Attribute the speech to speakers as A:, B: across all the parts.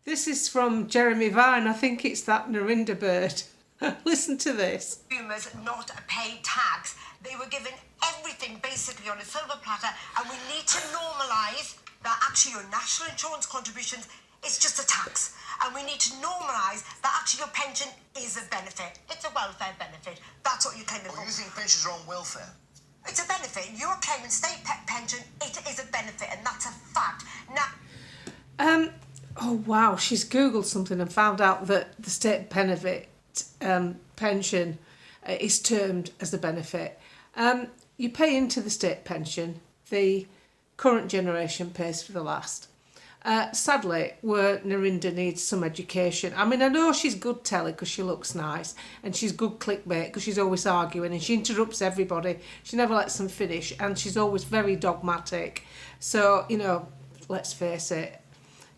A: This is from Jeremy Vine. I think it's that Narinda bird. Listen to this.
B: Consumers not pay tax. They were given everything basically on a silver platter, and we need to normalise that actually your national insurance contributions is just a tax. And we need to normalise that actually your pension is a benefit. It's a welfare benefit. That's what you're claiming for.
C: You think pensions are on welfare?
B: It's a benefit. You're claiming state pension. It is a benefit, and that's a fact. Now,
A: Oh wow, she's Googled something and found out that the state benefit pension is termed as a benefit. You pay into the state pension. The current generation pays for the last. Sadly, where Narinda needs some education. I mean, I know she's good telly because she looks nice, and she's good clickbait because she's always arguing and she interrupts everybody. She never lets them finish, and she's always very dogmatic. So, you know, let's face it,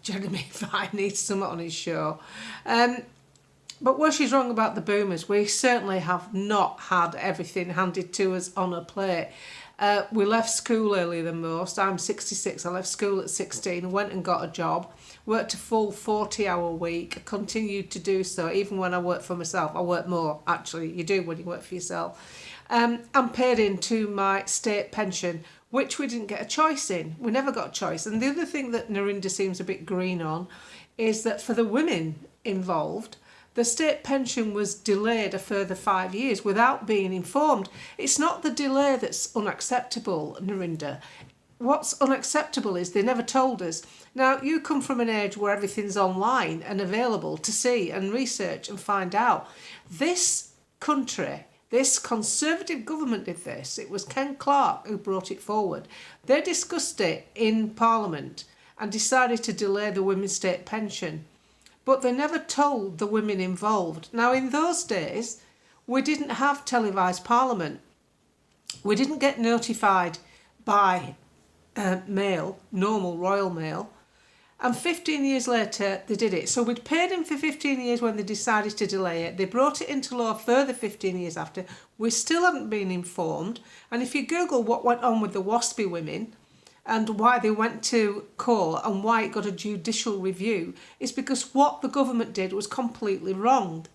A: Jeremy Vine needs someone on his show. But where she's wrong about the boomers, we certainly have not had everything handed to us on a plate. We left school earlier than most. I'm 66. I left school at 16, went and got a job, worked a full 40-hour week, continued to do so even when I worked for myself. I worked more, actually. You do when you work for yourself. And paid into my state pension, which we didn't get a choice in. We never got a choice. And the other thing that Narinda seems a bit green on is that for the women involved, the state pension was delayed a further 5 years without being informed. It's not the delay that's unacceptable, Narinda. What's unacceptable is they never told us. Now, you come from an age where everything's online and available to see and research and find out. This country, this Conservative government did this. It was Ken Clarke who brought it forward. They discussed it in Parliament and decided to delay the women's state pension. But they never told the women involved. Now, in those days, we didn't have televised Parliament. We didn't get notified by mail, normal Royal Mail. And 15 years later, they did it. So we'd paid them for 15 years when they decided to delay it. They brought it into law further 15 years after. We still hadn't been informed. And if you Google what went on with the WASPy women and why they went to court and why it got a judicial review, it's because what the government did was completely wrong.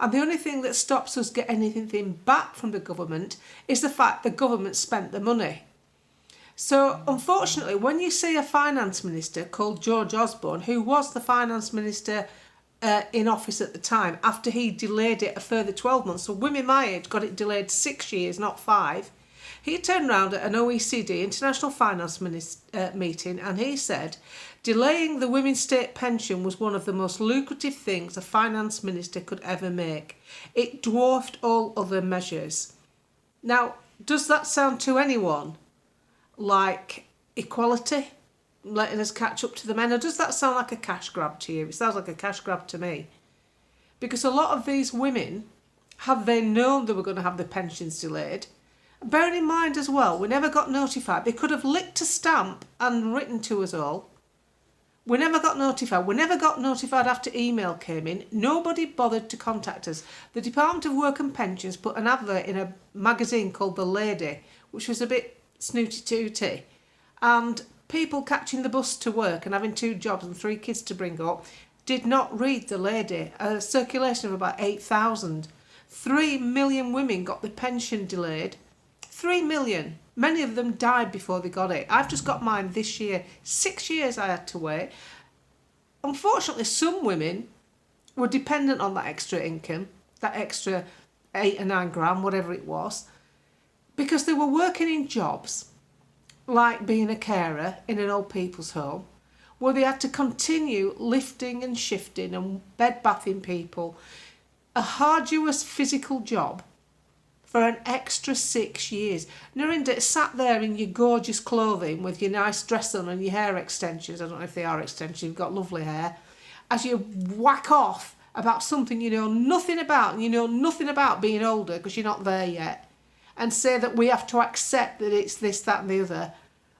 A: And the only thing that stops us getting anything back from the government is the fact the government spent the money. So, unfortunately, when you see a finance minister called George Osborne, who was the finance minister in office at the time, after he delayed it a further 12 months, so women my age got it delayed 6 years, not 5, he turned around at an OECD, International Finance meeting, and he said, delaying the women's state pension was one of the most lucrative things a finance minister could ever make. It dwarfed all other measures. Now, does that sound to anyone like equality, letting us catch up to the men, or does that sound like a cash grab to you? It sounds like a cash grab to me. Because a lot of these women, had they known they were going to have the pensions delayed, bearing in mind as well, we never got notified. They could have licked a stamp and written to us all. We never got notified. We never got notified after email came in. Nobody bothered to contact us. The Department of Work and Pensions put an advert in a magazine called The Lady, which was a bit snooty tooty, and people catching the bus to work and having 2 jobs and 3 kids to bring up did not read The Lady. A circulation of about 8,000. 3 million women got the pension delayed. 3 million. Many of them died before they got it. I've just got mine this year. 6 years I had to wait. Unfortunately, some women were dependent on that extra income, that extra 8 or 9 grand, whatever it was, because they were working in jobs like being a carer in an old people's home, where they had to continue lifting and shifting and bed bathing people, a arduous physical job for an extra 6 years. Narinda, sat there in your gorgeous clothing with your nice dress on and your hair extensions, I don't know if they are extensions, you've got lovely hair, as you whack off about something you know nothing about, and you know nothing about being older because you're not there yet, and say that we have to accept that it's this, that and the other.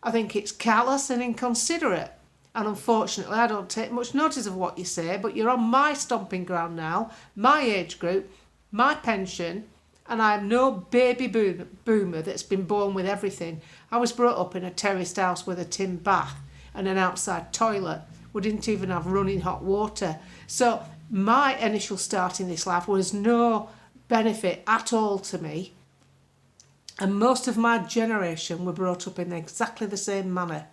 A: I think it's callous and inconsiderate. And unfortunately, I don't take much notice of what you say, but you're on my stomping ground now, my age group, my pension, and I'm no baby boomer that's been born with everything. I was brought up in a terraced house with a tin bath and an outside toilet, We didn't even have running hot water. So my initial start in this life was no benefit at all to me. And most of my generation were brought up in exactly the same manner.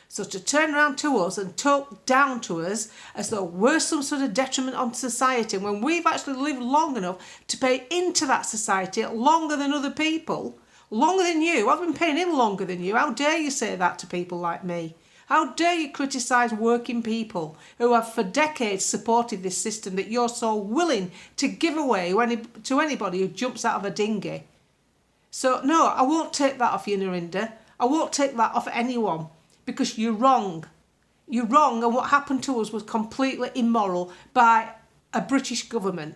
A: So to turn around to us and talk down to us as though we're some sort of detriment on society when we've actually lived long enough to pay into that society longer than other people, longer than you. I've been paying in longer than you. How dare you say that to people like me? How dare you criticise working people who have for decades supported this system that you're so willing to give away to anybody who jumps out of a dinghy? So no, I won't take that off you, Narinda. I won't take that off anyone because you're wrong. You're wrong, and what happened to us was completely immoral by a British government.